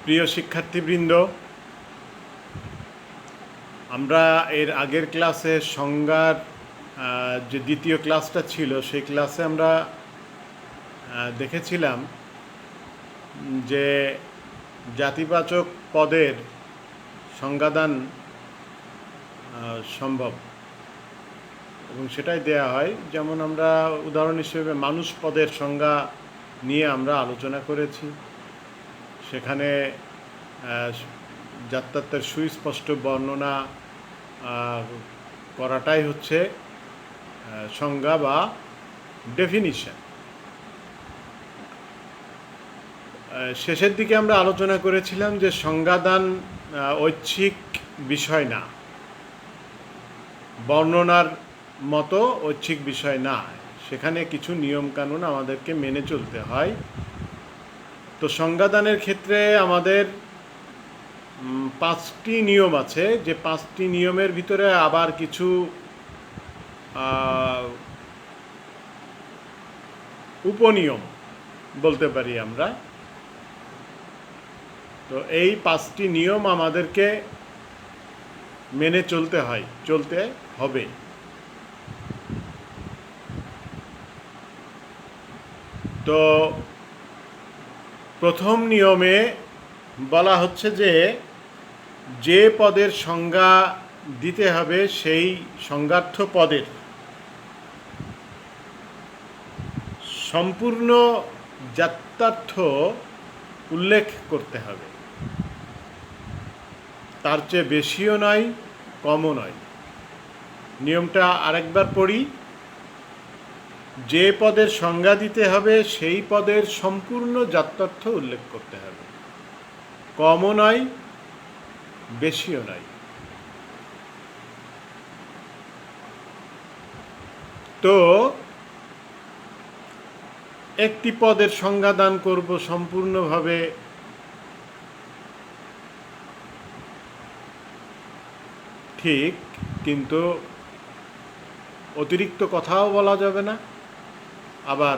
প্রিয় শিক্ষার্থীবৃন্দ, আমরা এর আগের ক্লাসে সংজ্ঞার যে দ্বিতীয় ক্লাসটা ছিল সেই ক্লাসে আমরা দেখেছিলাম যে জাতিবাচক পদের সংজ্ঞাদান সম্ভব এবং সেটাই দেয়া হয়। যেমন আমরা উদাহরণ হিসেবে মানুষ পদের সংজ্ঞা নিয়ে আমরা আলোচনা করেছি। সেখানে জাত্যাত্বের সুস্পষ্ট বর্ণনা করাটাই হচ্ছে সংজ্ঞা বা ডেফিনিশন। শেষের দিকে আমরা আলোচনা করেছিলাম যে সংজ্ঞাদান ঐচ্ছিক বিষয় না, বর্ণনার মতো ঐচ্ছিক বিষয় না, সেখানে কিছু নিয়মকানুন আমাদেরকে মেনে চলতে হয়। তো সংজ্ঞাদানের ক্ষেত্রে আমাদের 5টি নিয়ম আছে, যে 5টি নিয়মের ভিতরে আবার কিছু উপনিয়ম বলতে পারি আমরা। তো এই 5টি নিয়ম আমাদেরকে মেনে চলতে হবে। তো প্রথম নিয়মে বলা হচ্ছে যে পদের সংজ্ঞা দিতে হবে সেই সংজ্ঞার্থ পদের সম্পূর্ণ জাত্যার্থ উল্লেখ করতে হবে, তার চেয়ে বেশিও নয়, কমও নয়। নিয়মটা আরেকবার পড়ি। যে পদের সংজ্ঞা দিতে হবে সেই পদের সম্পূর্ণ জাত্যার্থ উল্লেখ করতে হবে, কমও নয়, বেশিও নয়। তো একটি পদের সংজ্ঞা দান করব সম্পূর্ণভাবে ঠিক, কিন্তু অতিরিক্ত কথাও বলা যাবে না, আবার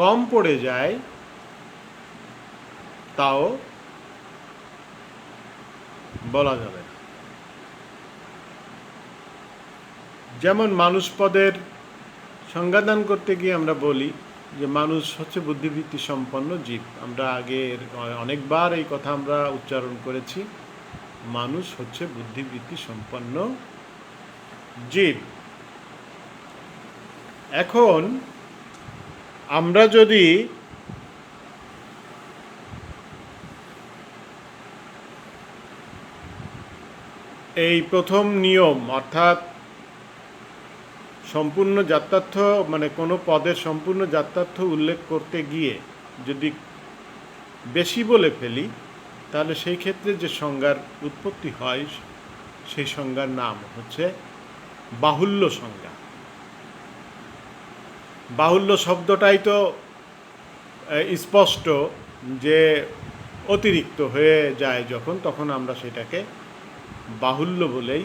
কম পড়ে যায় তাও বলা যাবে না। যেমন মানুষ পদের সংজ্ঞাদান করতে গিয়ে আমরা বলি যে মানুষ হচ্ছে বুদ্ধিবৃত্তি সম্পন্ন জীব। আমরা আগের অনেকবার এই কথা আমরা উচ্চারণ করেছি, মানুষ হচ্ছে বুদ্ধিবৃত্তি সম্পন্ন জীব। এখন আমরা যদি এই প্রথম নিয়ম অর্থাৎ সম্পূর্ণ জাত্যার্থ মানে কোনো পদের সম্পূর্ণ জাত্যার্থ উল্লেখ করতে গিয়ে যদি বেশি বলে ফেলি, তাহলে সেই ক্ষেত্রে যে সংজ্ঞার উৎপত্তি হয় সেই সংজ্ঞার নাম হচ্ছে বাহুল্য সংজ্ঞা। বাহুল্য শব্দটাই তো স্পষ্ট যে অতিরিক্ত হয়ে যায় যখন, তখন আমরা সেটাকে বাহুল্য বলেই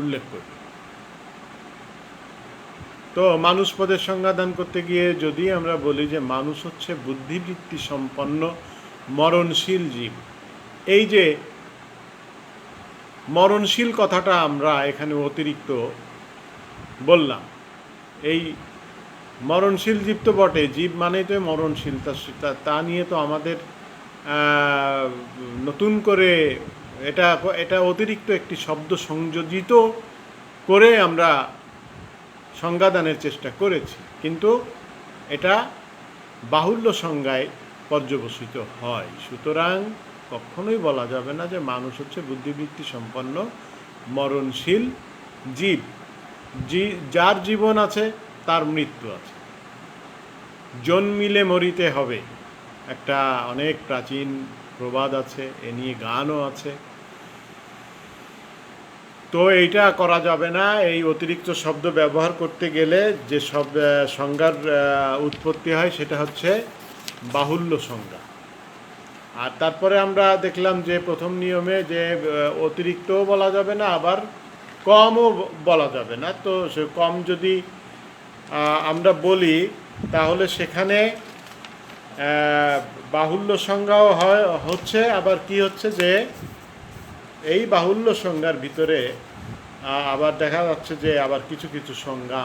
উল্লেখ করি। তো মানুষ পদের সংজ্ঞাদান করতে গিয়ে যদি আমরা বলি যে মানুষ হচ্ছে বুদ্ধিবৃত্তি সম্পন্ন মরণশীল জীব, এই যে মরণশীল কথাটা আমরা এখানে অতিরিক্ত বললাম, এই মরণশীল জীব তো বটে, জীব মানেই তো মরণশীল, তা নিয়ে তো আমাদের নতুন করে এটা অতিরিক্ত একটি শব্দ সংযোজিত করে আমরা সংজ্ঞাদানের চেষ্টা করেছি, কিন্তু এটা বাহুল্য সংজ্ঞায় পর্যবসিত হয়। সুতরাং কখনোই বলা যাবে না যে মানুষ হচ্ছে বুদ্ধিবৃত্তি সম্পন্ন মরণশীল জীব। যার জীবন আছে তার মৃত্যু আছে, জন্মিলে মরিতে হবে, একটা অনেক প্রাচীন প্রবাদ আছে, এ নিয়ে গানও আছে। তো এইটা করা যাবে না। এই অতিরিক্ত শব্দ ব্যবহার করতে গেলে যে সব সংজ্ঞার উৎপত্তি হয় সেটা হচ্ছে বাহুল্য সংজ্ঞা। আর তারপরে আমরা দেখলাম যে প্রথম নিয়মে যে অতিরিক্তও বলা যাবে না, আবার কমও বলা যাবে না। তো সে কম যদি আমরা বলি তাহলে সেখানে বাহুল্য সংজ্ঞাও হচ্ছে, আবার কি হচ্ছে যে এই বাহুল্য সংজ্ঞার ভিতরে আবার দেখা যাচ্ছে যে আবার কিছু কিছু সংজ্ঞা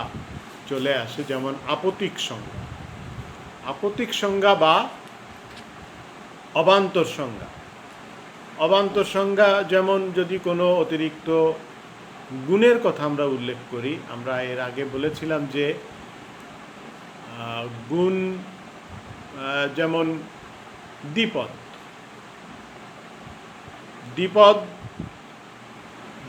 চলে আসে, যেমন আপতিক সংজ্ঞা। আপতিক সংজ্ঞা বা অবান্তর সংজ্ঞা। অবান্তর সংজ্ঞা যেমন যদি কোনো অতিরিক্ত গুণের কথা আমরা উল্লেখ করি, আমরা এর আগে বলেছিলাম যে গুণ যেমন দ্বিপদ। দ্বিপদ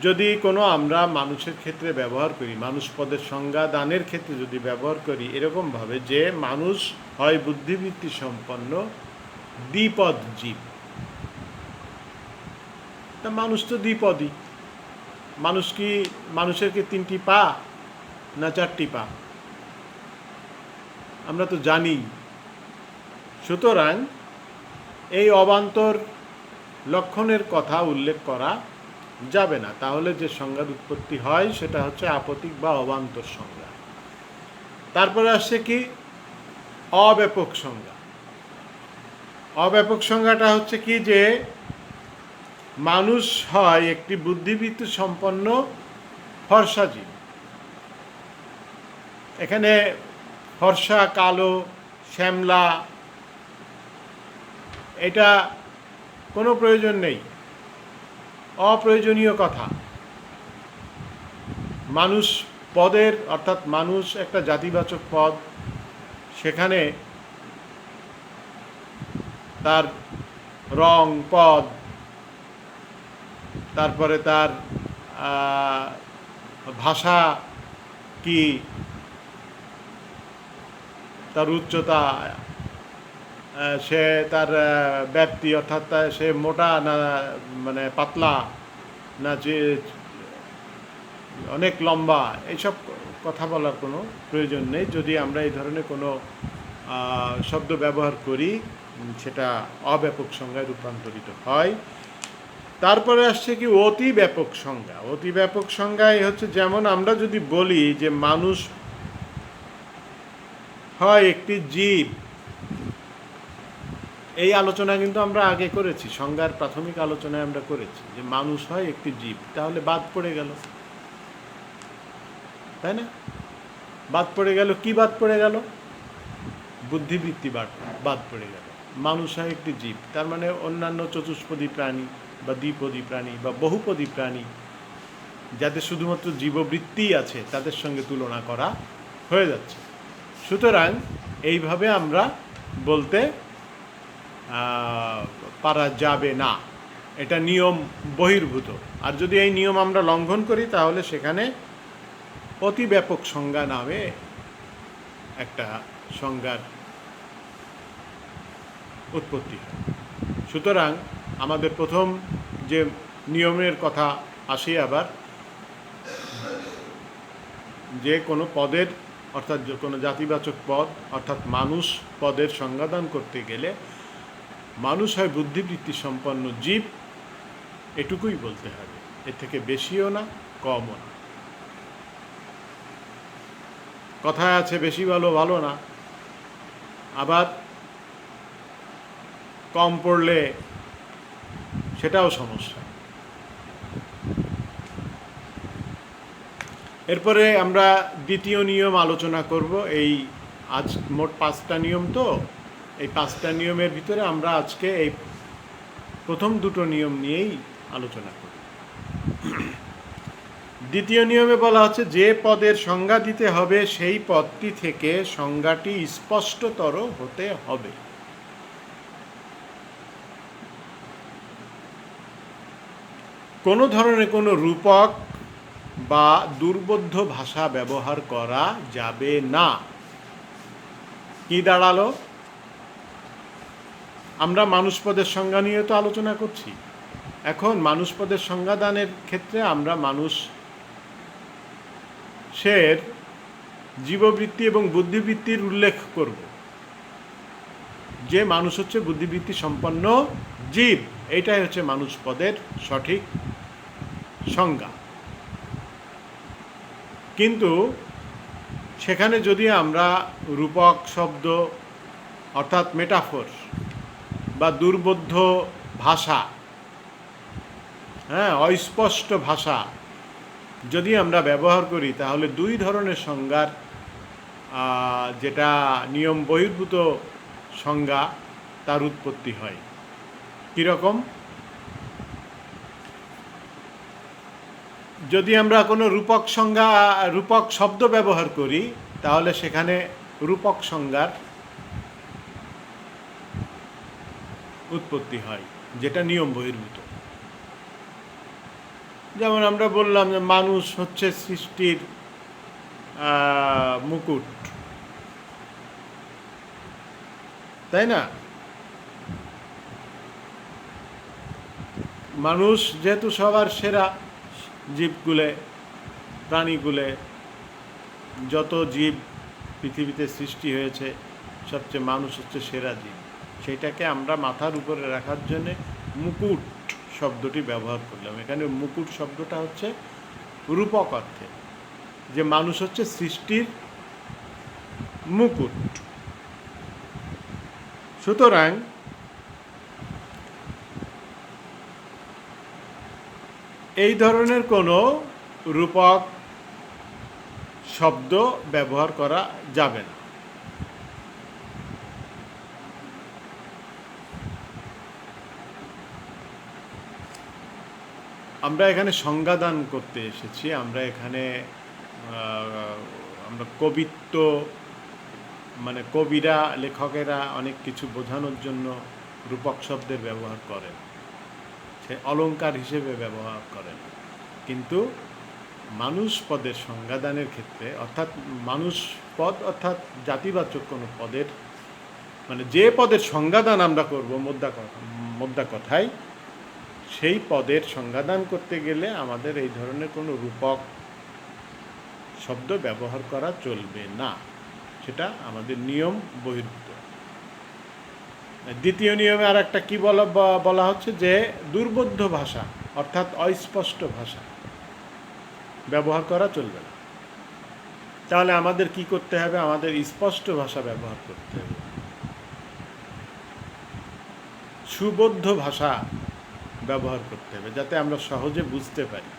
যদি কোনো আমরা মানুষের ক্ষেত্রে ব্যবহার করি, মানুষ পদের সংজ্ঞা দানের ক্ষেত্রে যদি ব্যবহার করি এরকমভাবে যে মানুষ হয় বুদ্ধিবৃত্তি সম্পন্ন দ্বিপদ জীব, তা মানুষ তো দ্বিপদই। মানুষের কি 3টি পা না 4টি পা? আমরা তো জানি। সুতরাং এই অবান্তর লক্ষণের কথা উল্লেখ করা যাবে না। তাহলে যে সংজ্ঞার উৎপত্তি হয় সেটা হচ্ছে আপতিক বা অবান্তর সংজ্ঞা। তারপরে আসছে কি অব্যাপক সংজ্ঞা। অব্যাপক সংজ্ঞাটা হচ্ছে কি যে মানুষ হয় একটি বুদ্ধিবৃত্তি সম্পন্ন ফর্সা জীব। এখানে ফর্সা, কালো, শ্যামলা এটা কোনো প্রয়োজন নেই, অপ্রয়োজনীয় কথা। মানুষ পদের অর্থাৎ মানুষ একটা জাতিবাচক পদ, সেখানে তার রং, পদ, তারপরে তার ভাষা কি, তার উচ্চতা, সে তার ব্যাপ্তি অর্থাৎ সে মোটা না মানে পাতলা, না যে অনেক লম্বা, এইসব কথা বলার কোনো প্রয়োজন নেই। যদি আমরা এই ধরনের কোনো শব্দ ব্যবহার করি সেটা অব্যাপক সংজ্ঞায় রূপান্তরিত হয়। তারপরে আসছে কি অতি ব্যাপক সংজ্ঞা। অতি ব্যাপক সংজ্ঞায় হচ্ছে যেমন আমরা যদি বলি যে মানুষ হয় একটি জীব, এই আলোচনা কিন্তু আমরা আগে করেছি, সংজ্ঞার প্রাথমিক আলোচনায় আমরা করেছি যে মানুষ হয় একটি জীব, তাহলে বাদ পড়ে গেল, তাই না? বাদ পড়ে গেল, কি বাদ পড়ে গেল? বুদ্ধিবৃত্তি বাদ পড়ে গেল। মানুষ হয় একটি জীব, তার মানে অন্যান্য চতুষ্পদী প্রাণী বা দ্বিপদী প্রাণী বা বহুপদী প্রাণী যাদের শুধুমাত্র জীববৃত্তি আছে তাদের সঙ্গে তুলনা করা হয়ে যাচ্ছে। সুতরাং এইভাবে আমরা বলতে পারা যাবে না, এটা নিয়ম বহির্ভূত। আর যদি এই নিয়ম আমরা লঙ্ঘন করি তাহলে সেখানে অতি ব্যাপক সংজ্ঞা নামে একটা সংজ্ঞার উৎপত্তি হয়। সুতরাং আমাদের প্রথম যে নিয়মের কথা আসে আবার, যে কোনো পদের অর্থাৎ কোনো জাতিবাচক পদ অর্থাৎ মানুষ পদের সংজ্ঞাদান করতে গেলে মানুষ হয় বুদ্ধিবৃত্তি সম্পন্ন জীব, এটুকুই বলতে হবে, এর থেকে বেশিও না কমও না। কথায় আছে বেশি ভালো ভালো না, আবার কম পড়লে সেটাও সমস্যা। এরপরে আমরা দ্বিতীয় নিয়ম আলোচনা করব। এই আজ মোট 5টা নিয়ম, তো এই 5টা নিয়মের ভিতরে আমরা আজকে এই প্রথম দুটো নিয়ম নিয়েই আলোচনা করব। দ্বিতীয় নিয়মে বলা হচ্ছে যে পদের সংজ্ঞা দিতে হবে সেই পদটি থেকে সংজ্ঞাটি স্পষ্টতর হতে হবে। কোনো ধরনের কোনো রূপক বা দুর্বোধ্য ভাষা ব্যবহার করা যাবে না। কি দাঁড়ালো? আমরা মানুষ পদের সংজ্ঞা নিয়ে তো আলোচনা করছি। এখন মানুষ পদের সংজ্ঞাদানের ক্ষেত্রে আমরা মানুষের জীববৃত্তি এবং বুদ্ধিবৃত্তির উল্লেখ করব, যে মানুষ হচ্ছে বুদ্ধিবৃত্তি সম্পন্ন জীব। এইটাই হচ্ছে মানুষ পদের সঠিক সংজ্ঞা। কিন্তু সেখানে যদি আমরা রূপক শব্দ অর্থাৎ মেটাফোর বা দুর্বোধ্য ভাষা, হ্যাঁ, অস্পষ্ট ভাষা যদি আমরা ব্যবহার করি, তাহলে দুই ধরনের সংজ্ঞার যেটা নিয়ম বহির্ভূত সংজ্ঞা তার উৎপত্তি হয়। কীরকম? যদি আমরা কোনো রূপক শব্দ ব্যবহার করি, তাহলে সেখানে রূপক সংজ্ঞার উৎপত্তি হয়, যেটা নিয়ম বহির্ভূত। যেমন আমরা বললাম যে মানুষ হচ্ছে সৃষ্টির মুকুট, তাই না? মানুষ যেহেতু সবার সেরা, জীবকুলে, প্রাণীকুলে যত জীব পৃথিবীতে সৃষ্টি হয়েছে, সবচেয়ে মানুষ হচ্ছে সেরা জীব। সেইটাকে আমরা মাথার উপরে রাখার জন্যে মুকুট শব্দটি ব্যবহার করলাম। এখানে মুকুট শব্দটা হচ্ছে রূপক অর্থে, যে মানুষ হচ্ছে সৃষ্টির মুকুট। সুতরাং এই ধরনের কোনো রূপক শব্দ ব্যবহার করা যাবে না। আমরা এখানে সংজ্ঞাদান করতে এসেছি। আমরা এখানে আমরা কবিত্ব, মানে কবিরা, লেখকেরা অনেক কিছু বোঝানোর জন্য রূপক শব্দের ব্যবহার করেন, সে অলংকার হিসেবে ব্যবহার করেন। কিন্তু মানুষ পদের সংজ্ঞাদানের ক্ষেত্রে, অর্থাৎ মানুষ পদ অর্থাৎ জাতিবাচক কোনো পদের, মানে যে পদের সংজ্ঞাদান আমরা করব মোদ্দা কথায়, সেই পদের সংজ্ঞাদান করতে গেলে আমাদের এই ধরনের কোনো রূপক শব্দ ব্যবহার করা চলবে না। সেটা আমাদের নিয়ম বহির্ভূত। দ্বিতীয় নিয়মে আর একটা কী বলা হচ্ছে যে দুর্বোধ্য ভাষা অর্থাৎ অস্পষ্ট ভাষা ব্যবহার করা চলবে না। তাহলে আমাদের কি করতে হবে? আমাদের স্পষ্ট ভাষা ব্যবহার করতে হবে, সুবোধ্য ভাষা ব্যবহার করতে হবে, যাতে আমরা সহজে বুঝতে পারি।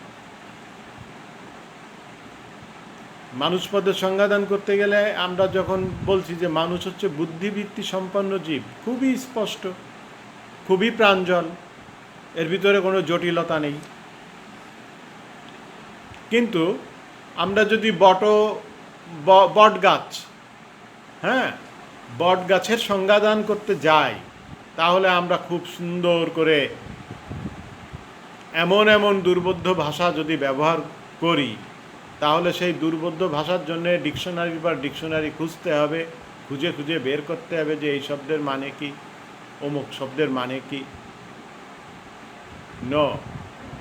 মানুষ পদের সংজ্ঞাদান করতে গেলে আমরা যখন বলছি যে মানুষ হচ্ছে বুদ্ধিবৃত্তি সম্পন্ন জীব, খুবই স্পষ্ট, খুবই প্রাঞ্জল, এর ভিতরে কোনো জটিলতা নেই। কিন্তু আমরা যদি বট গাছ, হ্যাঁ, বট গাছের সংজ্ঞাদান করতে যাই, তাহলে আমরা খুব সুন্দর করে এমন দুর্বোধ্য ভাষা যদি ব্যবহার করি, তাহলে সেই দুর্বোধ্য ভাষার জন্য ডিকশনারি খুঁজতে হবে, খুঁজে বের করতে হবে যে এই শব্দের মানে কি, অমুক শব্দের মানে কি।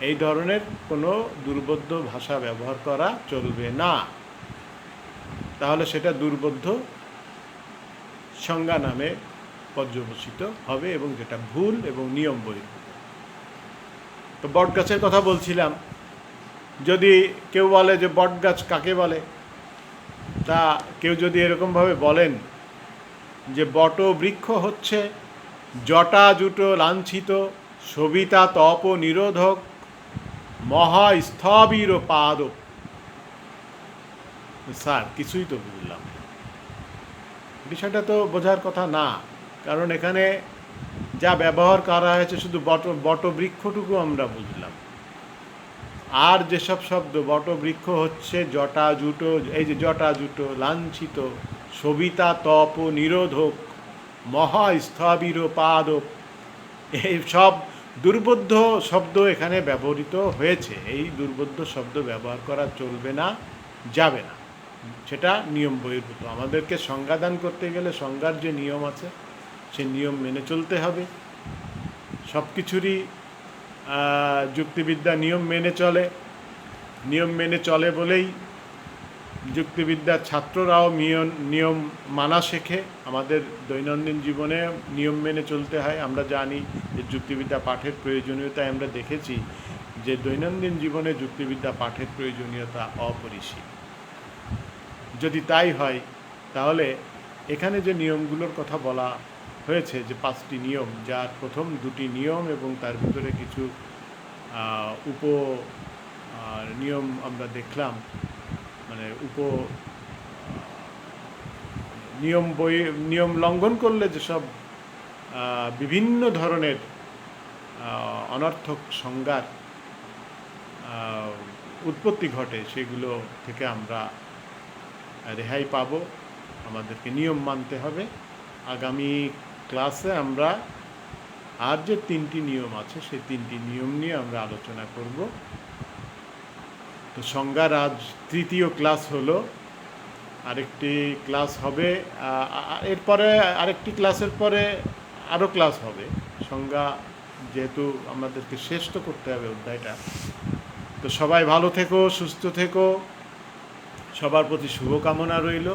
এই ধরনের কোনো দুর্বোধ্য ভাষা ব্যবহার করা চলবে না, তাহলে সেটা দুর্বোধ্য সংজ্ঞা নামে পর্যবসিত হবে, এবং যেটা ভুল এবং নিয়ম বহির্ভূত। তো বটগাছের কথা বলছিলাম। যদি কেউ বলে যে বটগাছ কাকে বলে, তা কেউ যদি এরকমভাবে বলেন যে বটবৃক্ষ হচ্ছে জটাজুটো লাঞ্ছিত সবিতা তপ নিরোধক মহাস্থবির পাদ। স্যার, কিছুই তো বুঝলাম, বিষয়টা তো বোঝার কথা না, কারণ এখানে যা ব্যবহার করা হয়েছে শুধু বটবৃক্ষটুকু আমরা বুঝলাম। আর যেসব শব্দ, বটবৃক্ষ হচ্ছে জটাজুটো, এই যে জটাজুটো লাঞ্ছিত সবিতা তপ নিরোধক মহাস্থবির পাদক, এই সব দুর্বোধ্য শব্দ এখানে ব্যবহৃত হয়েছে। এই দুর্বোধ্য শব্দ ব্যবহার করা চলবে না, যাবে না, সেটা নিয়ম বহির্ভূত। আমাদেরকে সংজ্ঞাদান করতে গেলে সংজ্ঞার যে নিয়ম আছে, সে নিয়ম মেনে চলতে হবে। সব কিছুরই যুক্তিবিদ্যা নিয়ম মেনে চলে বলেই যুক্তিবিদ্যার ছাত্ররাও নিয়ম মানা শেখে। আমাদের দৈনন্দিন জীবনে নিয়ম মেনে চলতে হয়। আমরা জানি যে যুক্তিবিদ্যা পাঠের প্রয়োজনীয়তায় আমরা দেখেছি যে দৈনন্দিন জীবনে যুক্তিবিদ্যা পাঠের প্রয়োজনীয়তা অপরিসীম। যদি তাই হয় তাহলে এখানে যে নিয়মগুলোর কথা বলা হয়েছে, যে 5টি নিয়ম, যার প্রথম 2টি নিয়ম এবং তার ভিতরে কিছু উপ নিয়ম আমরা দেখলাম, মানে নিয়ম লঙ্ঘন করলে যেসব বিভিন্ন ধরনের অনর্থক সংজ্ঞার উৎপত্তি ঘটে, সেগুলো থেকে আমরা রেহাই পাব। আমাদেরকে নিয়ম মানতে হবে। আগামী ক্লাসে আমরা আর যে 3টি নিয়ম আছে সেই 3টি নিয়ম নিয়ে আমরা আলোচনা করব। তো সংজ্ঞার আজ 3য় ক্লাস হলো। আরেকটি ক্লাস হবে, এরপরে আরেকটি ক্লাসের পরে আরও ক্লাস হবে। সংজ্ঞা যেহেতু আমাদেরকে শেষ তো করতে হবে অধ্যায়টা। তো সবাই ভালো থেকো, সুস্থ থেকো, সবার প্রতি শুভকামনা রইল।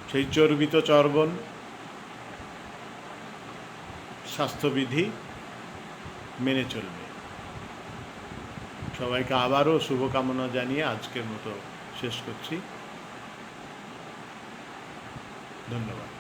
সেই চর্বিত চর্বণ স্বাস্থ্যবিধি মেনে চলবে। সবাইকে আবারও শুভকামনা জানিয়ে আজকের মতো শেষ করছি। ধন্যবাদ।